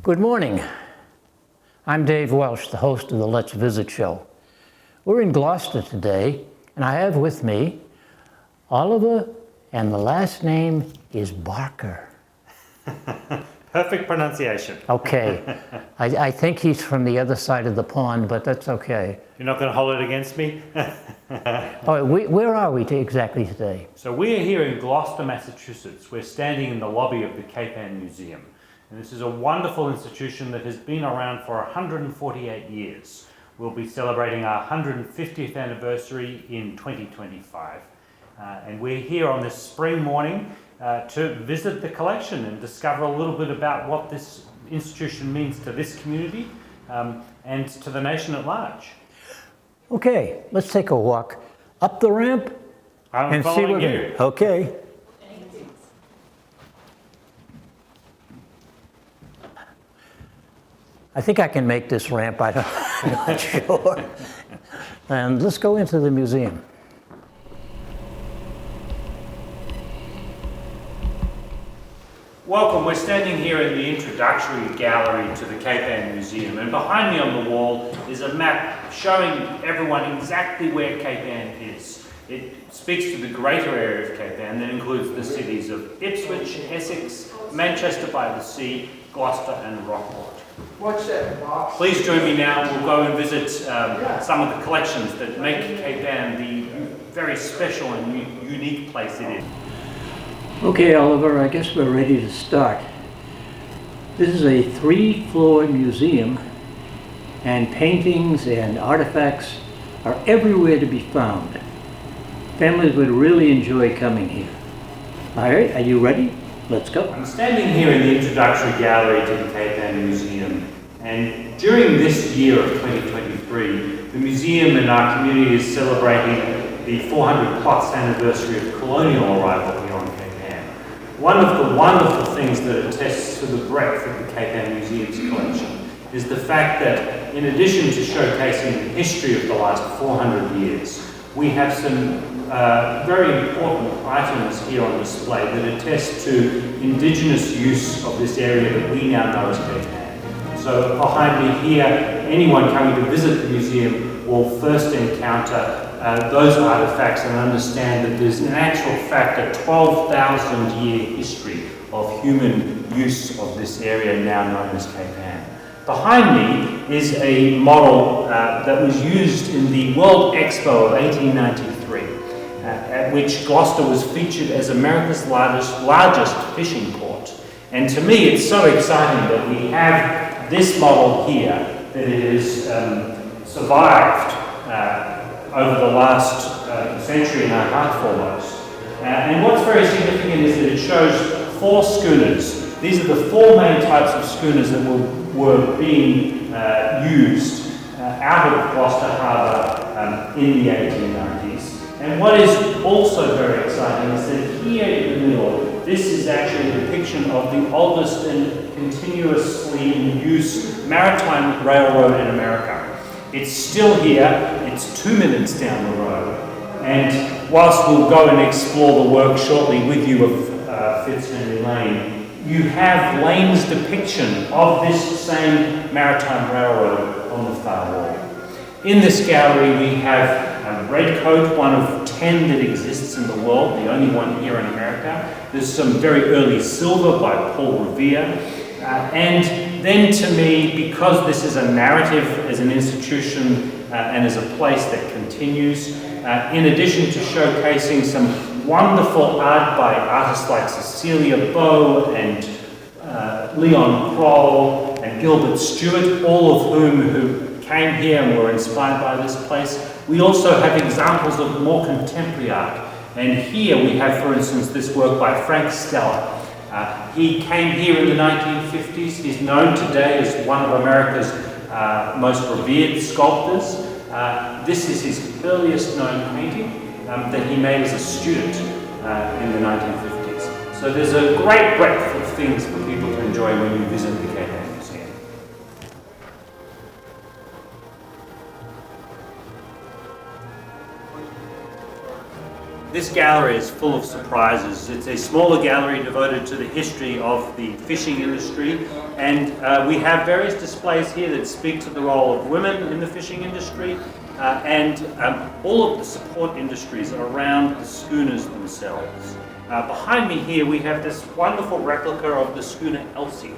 Good morning. I'm Dave Welsh, the host of the Let's Visit show. We're in Gloucester today, and I have with me Oliver, and the last name is Barker. Perfect pronunciation. Okay. I think he's from the other side of the pond, but that's okay. You're not going to hold it against me? Oh, where are we exactly today? So we're here in Gloucester, Massachusetts. We're standing in the lobby of the Cape Ann Museum. And this is a wonderful institution that has been around for 148 years. We'll be celebrating our 150th anniversary in 2025. And we're here on this spring morning to visit the collection and discover a little bit about what this institution means to this community and to the nation at large. Okay, let's take a walk up the ramp and see what you. Okay. I think I can make this ramp, I'm not sure. And let's go into the museum. Welcome, we're standing here in the introductory gallery to the Cape Ann Museum, and behind me on the wall is a map showing everyone exactly where Cape Ann is. It speaks to the greater area of Cape Ann that includes the cities of Ipswich, Essex, Manchester by the Sea, Gloucester and Rockport. Watch that box. Please join me now. We'll go and visit some of the collections that make Cape Ann the very special and unique place it is. Okay, Oliver, I guess we're ready to start. This is a 3-floor museum, and paintings and artifacts are everywhere to be found. Families would really enjoy coming here. All right, are you ready? Let's go. I'm standing here in the introductory gallery to the Cape Ann Museum, and during this year of 2023, the museum and our community is celebrating the 400 plus anniversary of colonial arrival here on Cape Ann. One of the wonderful things that attests to the breadth of the Cape Ann Museum's collection is the fact that in addition to showcasing the history of the last 400 years, we have some very important items here on display that attest to Indigenous use of this area that we now know as Cape Ann. So behind me here, anyone coming to visit the museum will first encounter those artifacts and understand that there's in actual fact a 12,000 year history of human use of this area now known as Cape Ann. Behind me is a model that was used in the World Expo of 1893, at which Gloucester was featured as America's largest fishing port. And to me, it's so exciting that we have this model here, that it has survived over the last century and a half almost. And what's very significant is that it shows 4 schooners. These are the 4 main types of schooners that were being used out of Gloucester Harbour in the 1890s. And what is also very exciting is that here in the middle, this is actually a depiction of the oldest and continuously in use maritime railroad in America. It's still here, it's 2 minutes down the road, and whilst we'll go and explore the work shortly with you of Fitzhenry Lane, you have Lane's depiction of this same maritime railroad on the far wall. In this gallery we have a redcoat, one of 10 that exists in the world, the only one here in America. There's some very early silver by Paul Revere. And then to me, because this is a narrative as an institution and as a place that continues, in addition to showcasing some wonderful art by artists like Cecilia Bow and Leon Kroll and Gilbert Stewart, all of who came here and were inspired by this place. We also have examples of more contemporary art. And here we have, for instance, this work by Frank Stella. He came here in the 1950s. He's known today as one of America's most revered sculptors. This is his earliest known painting that he made as a student in the 1950s. So there's a great breadth of things for people to enjoy when you visit the Cape Ann Museum. This gallery is full of surprises. It's a smaller gallery devoted to the history of the fishing industry, and we have various displays here that speak to the role of women in the fishing industry and all of the support industries around the schooners themselves. Behind me here we have this wonderful replica of the schooner Elsie.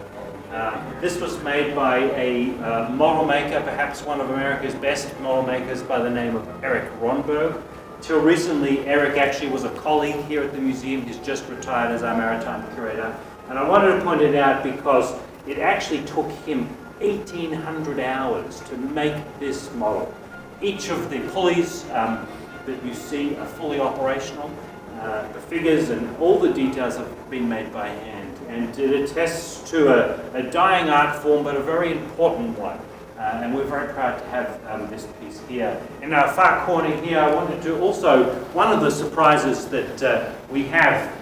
This was made by a model maker, perhaps one of America's best model makers, by the name of Eric Ronberg. Till recently, Eric actually was a colleague here at the museum. He's just retired as our maritime curator. And I wanted to point it out because it actually took him 1,800 hours to make this model. Each of the pulleys that you see are fully operational. The figures and all the details have been made by hand. And it attests to a dying art form, but a very important one. And we're very proud to have this piece here. In our far corner here, I wanted to also, one of the surprises that we have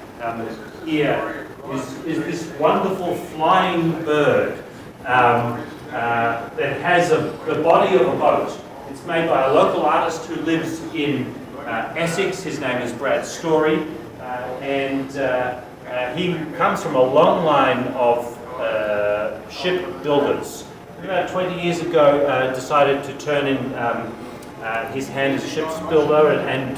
here is this wonderful flying bird that has the body of a boat. It's made by a local artist who lives in Essex. His name is Brad Story, and he comes from a long line of ship builders. About 20 years ago, decided to turn in his hand as a ship's builder and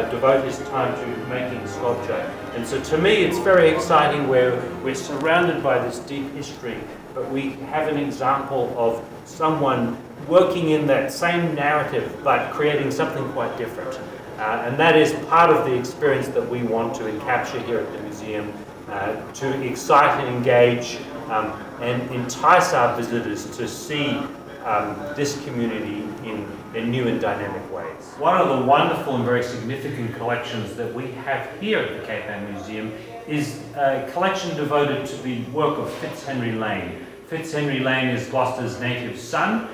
devote his time to making sculpture. And so to me, it's very exciting where we're surrounded by this deep history, but we have an example of someone working in that same narrative, but creating something quite different. And that is part of the experience that we want to capture here at the museum, to excite and engage and entice our visitors to see this community in new and dynamic ways. One of the wonderful and very significant collections that we have here at the Cape Ann Museum is a collection devoted to the work of Fitzhenry Lane. Fitzhenry Lane is Gloucester's native son.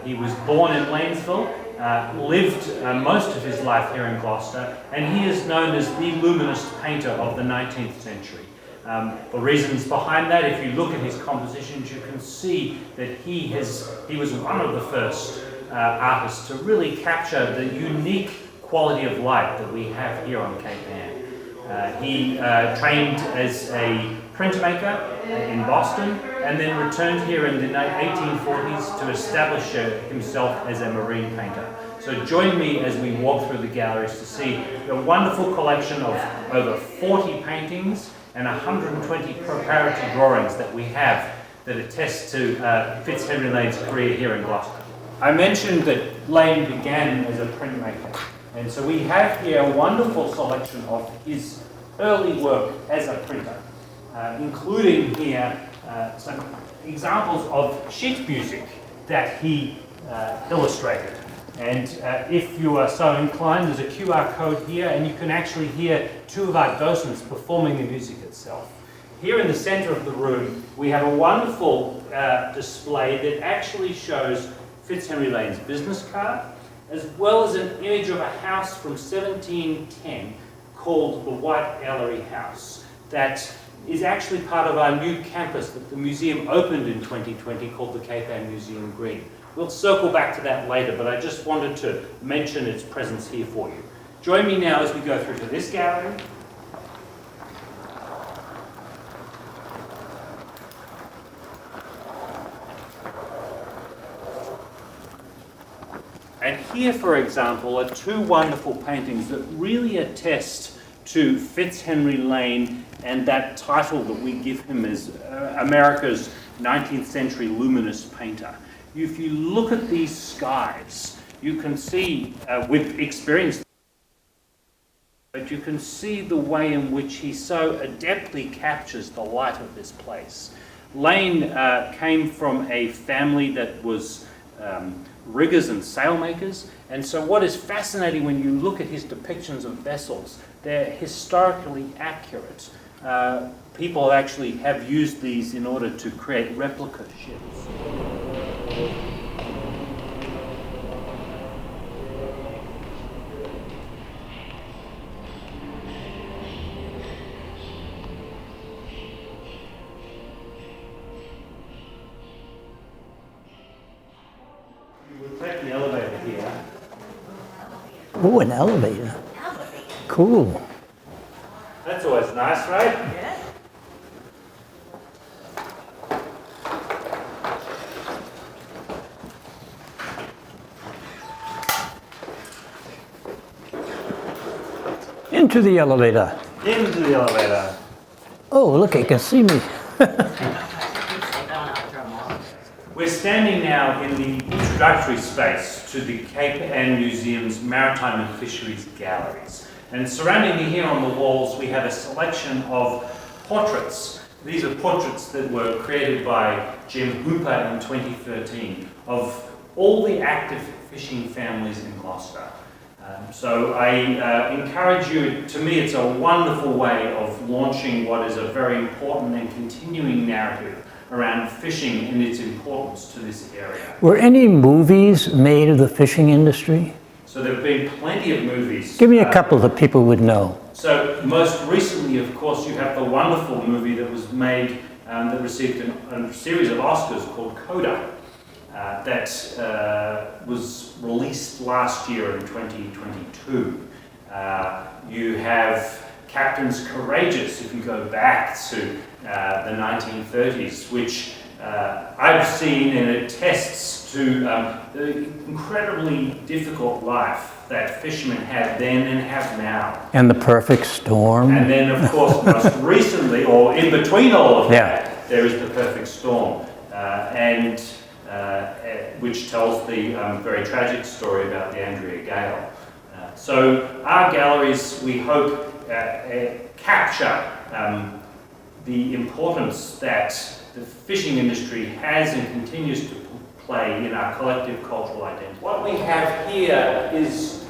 He was born in Lanesville, lived most of his life here in Gloucester, and he is known as the luminist painter of the 19th century. The reasons behind that, if you look at his compositions, you can see that he was one of the first artists to really capture the unique quality of light that we have here on Cape Ann. He trained as a printmaker in Boston and then returned here in the 1840s to establish himself as a marine painter. So join me as we walk through the galleries to see the wonderful collection of over 40 paintings and 120 preparatory drawings that we have that attest to Fitzhenry Lane's career here in Gloucester. I mentioned that Lane began as a printmaker, and so we have here a wonderful selection of his early work as a printer, including here some examples of sheet music that he illustrated. And if you are so inclined, there's a QR code here, and you can actually hear two of our docents performing the music itself. Here in the center of the room, we have a wonderful display that actually shows Fitzhenry Lane's business card, as well as an image of a house from 1710 called the White Gallery House, that is actually part of our new campus that the museum opened in 2020 called the Cape Ann Museum Green. We'll circle back to that later, but I just wanted to mention its presence here for you. Join me now as we go through to this gallery. And here, for example, are two wonderful paintings that really attest to Fitzhenry Lane and that title that we give him as America's 19th century luminous painter. If you look at these skies, you can see, we've experienced, but you can see the way in which he so adeptly captures the light of this place. Lane came from a family that was riggers and sailmakers, and so what is fascinating when you look at his depictions of vessels, they're historically accurate. People actually have used these in order to create replica ships. We'll take the elevator here. Oh, an elevator. Cool. That's always nice, right? Yeah. Into the elevator. Into the elevator. Oh, look, you can see me. We're standing now in the introductory space to the Cape Ann Museum's Maritime and Fisheries Galleries. And surrounding me here on the walls, we have a selection of portraits. These are portraits that were created by Jim Hooper in 2013 of all the active fishing families in Gloucester. So I encourage you, to me it's a wonderful way of launching what is a very important and continuing narrative around fishing and its importance to this area. Were any movies made of the fishing industry? So there have been plenty of movies. Give me a couple that people would know. So most recently, of course, you have the wonderful movie that was made that received a series of Oscars called Coda. That was released last year in 2022. You have Captains Courageous, if you go back to the 1930s, which I've seen, and it attests to the incredibly difficult life that fishermen had then and have now. And The Perfect Storm. And then, of course, most recently, or in between all of that, there is The Perfect Storm, which tells the very tragic story about the Andrea Gale. So our galleries, we hope, capture the importance that the fishing industry has and continues to play in our collective cultural identity. What we have here is,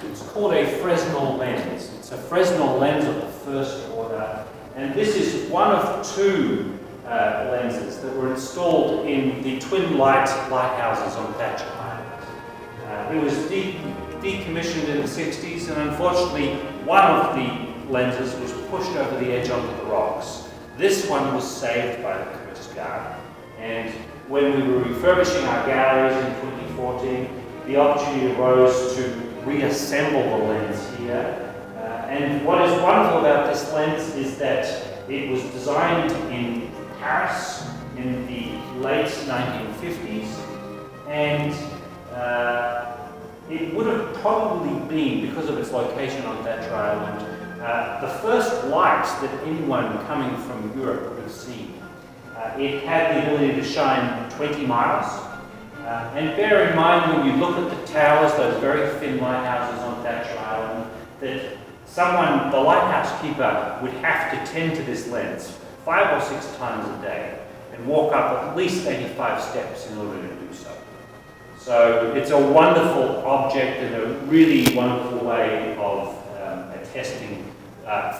it's called a Fresnel lens. It's a Fresnel lens of the first order, and this is one of two lenses that were installed in the twin lighthouses on Thatcher Island. It was decommissioned in the 60s, and unfortunately one of the lenses was pushed over the edge onto the rocks. This one was saved by the Coast Guard, and when we were refurbishing our galleries in 2014, the opportunity arose to reassemble the lens here. And what is wonderful about this lens is that it was designed in Paris in the late 1950s, and it would have probably been, because of its location on Thatcher Island, the first light that anyone coming from Europe would have seen. It had the ability to shine 20 miles, and bear in mind when you look at the towers, those very thin lighthouses on Thatcher Island, that someone, the lighthouse keeper, would have to tend to this lens 5 or 6 times a day and walk up at least 85 steps in order to do so. So it's a wonderful object and a really wonderful way of attesting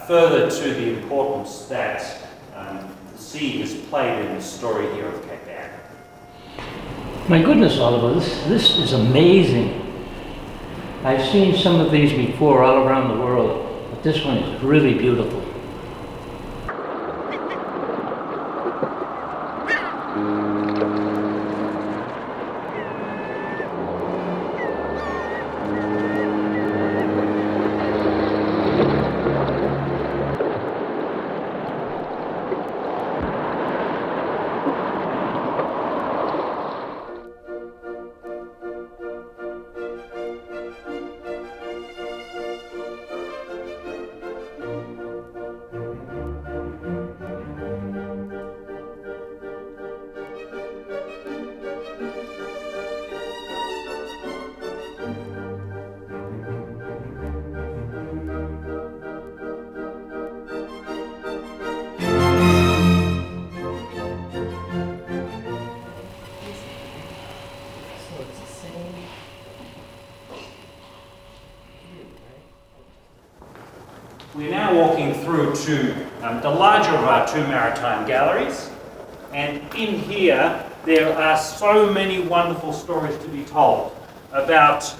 further to the importance that the sea has played in the story here of Cape Ann. My goodness, Oliver, this is amazing. I've seen some of these before all around the world, but this one is really beautiful. We're now walking through to the larger of our two maritime galleries, and in here there are so many wonderful stories to be told about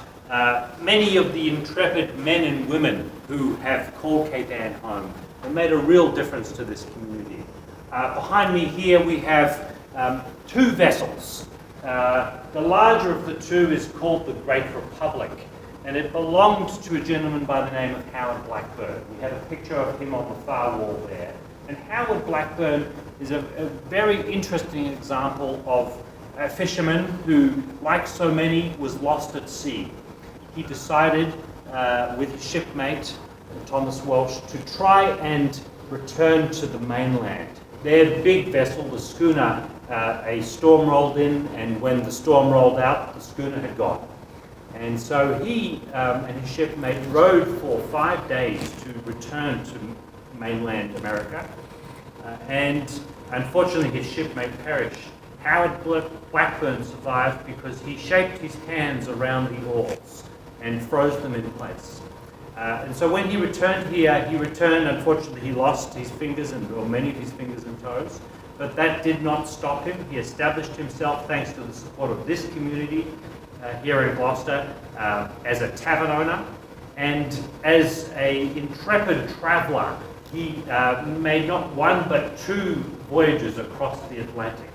many of the intrepid men and women who have called Cape Ann home and made a real difference to this community. Behind me here we have 2 vessels. The larger of the 2 is called the Great Republic, and it belonged to a gentleman by the name of Howard Blackburn. We have a picture of him on the far wall there. And Howard Blackburn is a very interesting example of a fisherman who, like so many, was lost at sea. He decided, with his shipmate, Thomas Welsh, to try and return to the mainland. Their big vessel, the schooner, a storm rolled in, and when the storm rolled out, the schooner had gone. And so he and his shipmate rowed for 5 days to return to mainland America. And unfortunately, his shipmate perished. Howard Blackburn survived because he shaped his hands around the oars and froze them in place. And so when he returned here, unfortunately, he lost his fingers, or many of his fingers and toes, but that did not stop him. He established himself, thanks to the support of this community here in Gloucester, as a tavern owner, and as an intrepid traveller. He made not one but 2 voyages across the Atlantic,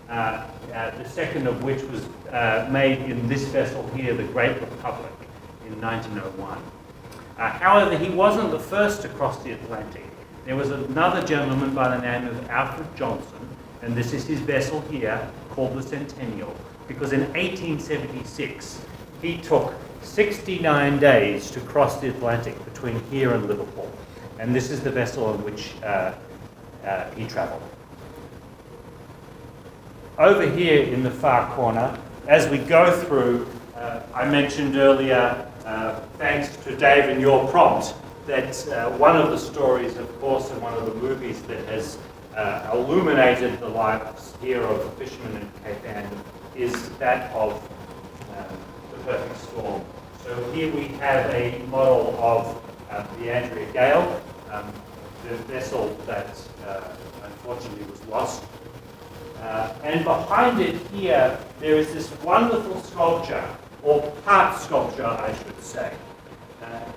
the second of which was made in this vessel here, the Great Republic, in 1901. However, he wasn't the first to cross the Atlantic. There was another gentleman by the name of Alfred Johnson, and this is his vessel here, called the Centennial, because in 1876, he took 69 days to cross the Atlantic between here and Liverpool. And this is the vessel on which he travelled. Over here in the far corner, as we go through, I mentioned earlier, thanks to Dave and your prompt, that one of the stories, of course, in one of the movies that has illuminated the lives here of the fishermen in Cape Ann is that of the perfect storm. So here we have a model of the Andrea Gale, the vessel that unfortunately was lost. And behind it here, there is this wonderful sculpture, or part sculpture, I should say.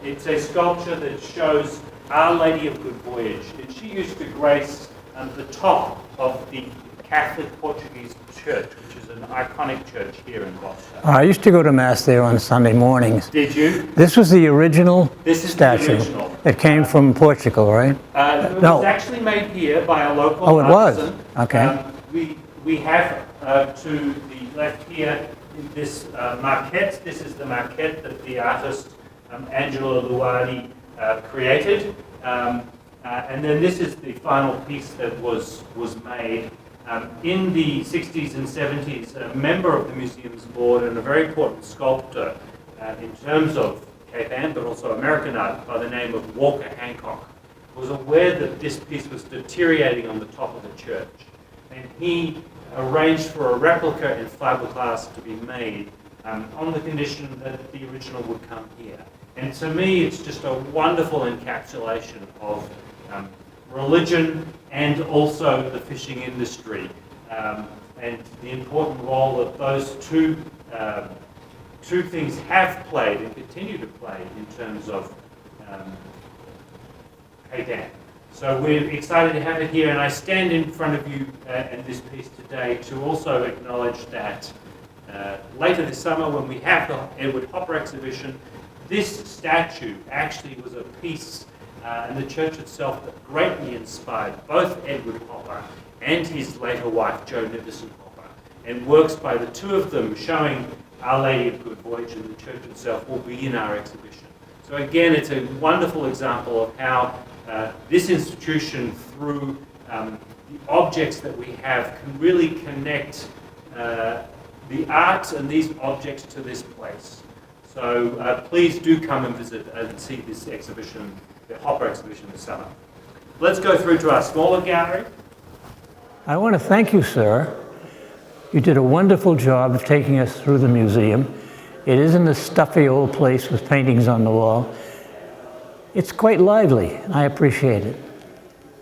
It's a sculpture that shows Our Lady of Good Voyage, and she used to grace the top of the Catholic Portuguese church, which is an iconic church here in Gloucester. I used to go to Mass there on Sunday mornings. Did you? This was the original statue. The original. It came from Portugal, right? It was actually made here by a local Oh, it artisan. was? Okay. We have to the left here this maquette. This is the maquette that the artist Angelo Luardi created. And then this is the final piece that was made. In the 60s and 70s, a member of the museum's board and a very important sculptor in terms of Cape Ann, but also American art, by the name of Walker Hancock, was aware that this piece was deteriorating on the top of the church. And he arranged for a replica in fiberglass to be made on the condition that the original would come here. And to me, it's just a wonderful encapsulation of religion and also the fishing industry, and the important role that those two things have played and continue to play in terms of Cape Ann. So we're excited to have it here, and I stand in front of you in this piece today to also acknowledge that later this summer, when we have the Edward Hopper exhibition, this statue actually was a piece and the church itself that greatly inspired both Edward Hopper and his later wife, Jo Nivison Hopper. And works by the two of them showing Our Lady of Good Voyage and the church itself will be in our exhibition. So again, it's a wonderful example of how this institution, through the objects that we have, can really connect the art and these objects to this place. So please do come and visit and see this exhibition, the Hopper exhibition this summer. Let's go through to our smaller gallery. I want to thank you, sir. You did a wonderful job of taking us through the museum. It isn't a stuffy old place with paintings on the wall. It's quite lively. I appreciate it.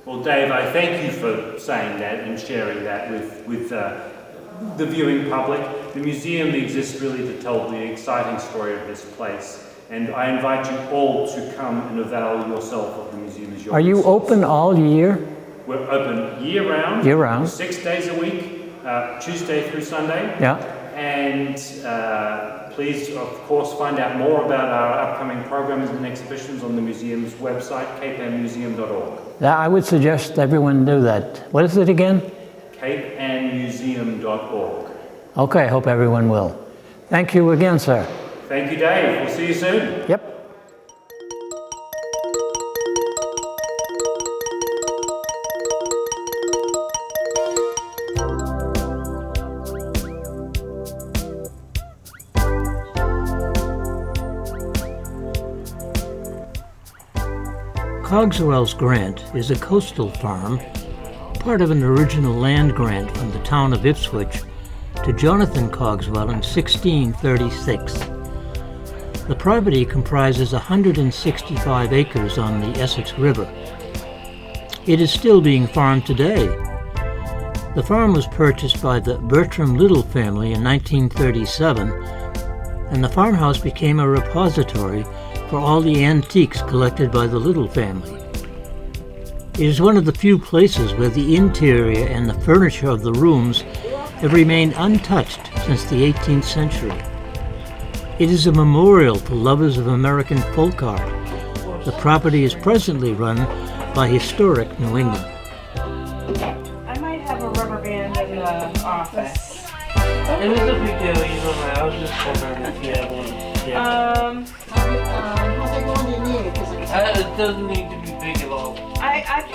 Well, Dave, I thank you for saying that and sharing that with the viewing public. The museum exists really to tell the exciting story of this place. And I invite you all to come and avail yourself of the museum as your Are you visitors. open all year? We're open year-round. Year-round. 6 days a week, Tuesday through Sunday. Yeah. And Please, of course, find out more about our upcoming programs and exhibitions on the museum's website, capeandmuseum.org. I would suggest everyone do that. What is it again? capeandmuseum.org. Okay, I hope everyone will. Thank you again, sir. Thank you, Dave. We'll see you soon. Yep. Cogswell Grant is a coastal farm, part of an original land grant from the town of Ipswich to Jonathan Cogswell in 1636. The property comprises 165 acres on the Essex River. It is still being farmed today. The farm was purchased by the Bertram Little family in 1937, and the farmhouse became a repository for all the antiques collected by the Little family. It is one of the few places where the interior and the furniture of the rooms have remained untouched since the 18th century. It is a memorial to lovers of American folk art. The property is presently run by Historic New England. I might have a rubber band in the office. It was a big deal, you know, I was just wondering if you have one. Yeah. How's it going in there? 'Cause It doesn't need to be big at all. I think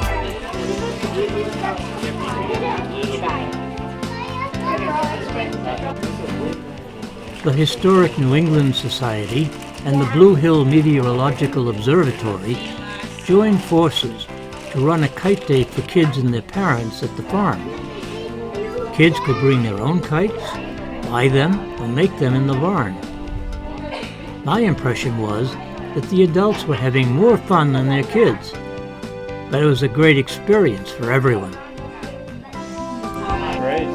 The Historic New England Society and the Blue Hill Meteorological Observatory joined forces to run a kite day for kids and their parents at the farm. Kids could bring their own kites, buy them, or make them in the barn. My impression was that the adults were having more fun than their kids, but it was a great experience for everyone. Great.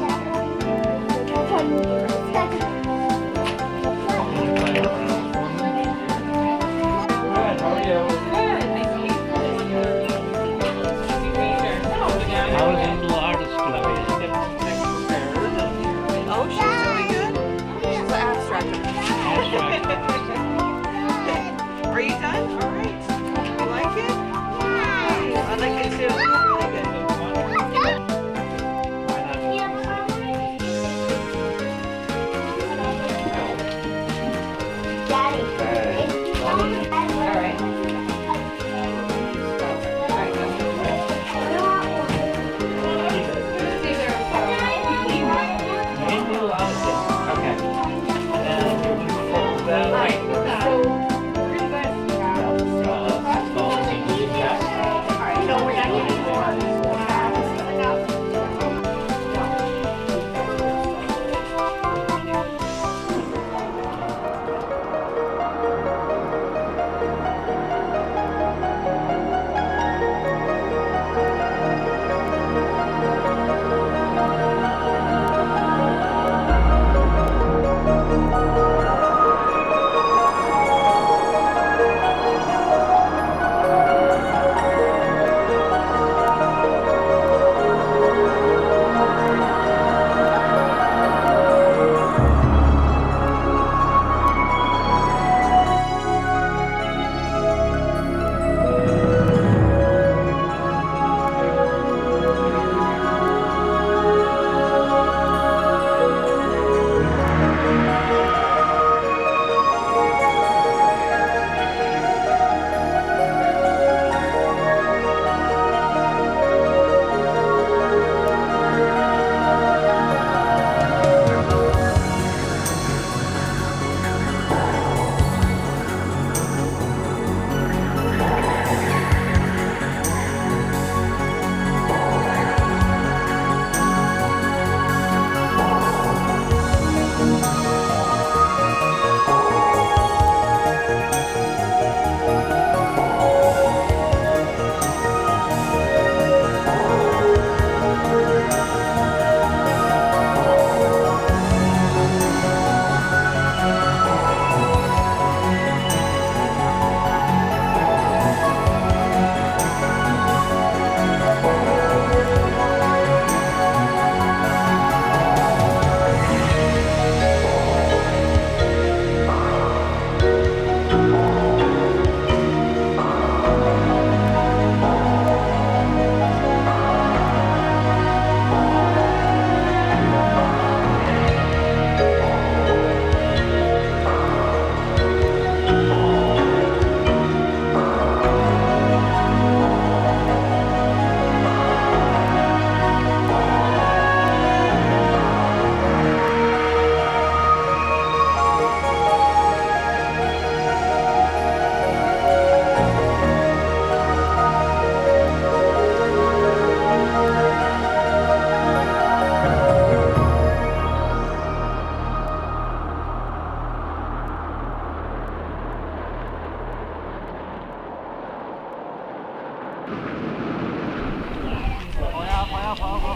Oh, she's really good. She's an abstract. Are you done? All right. You like it? I like it too. Really good.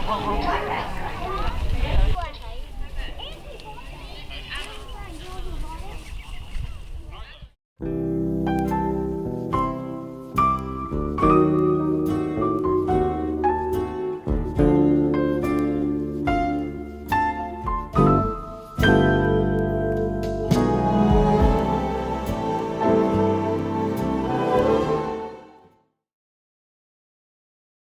Bye.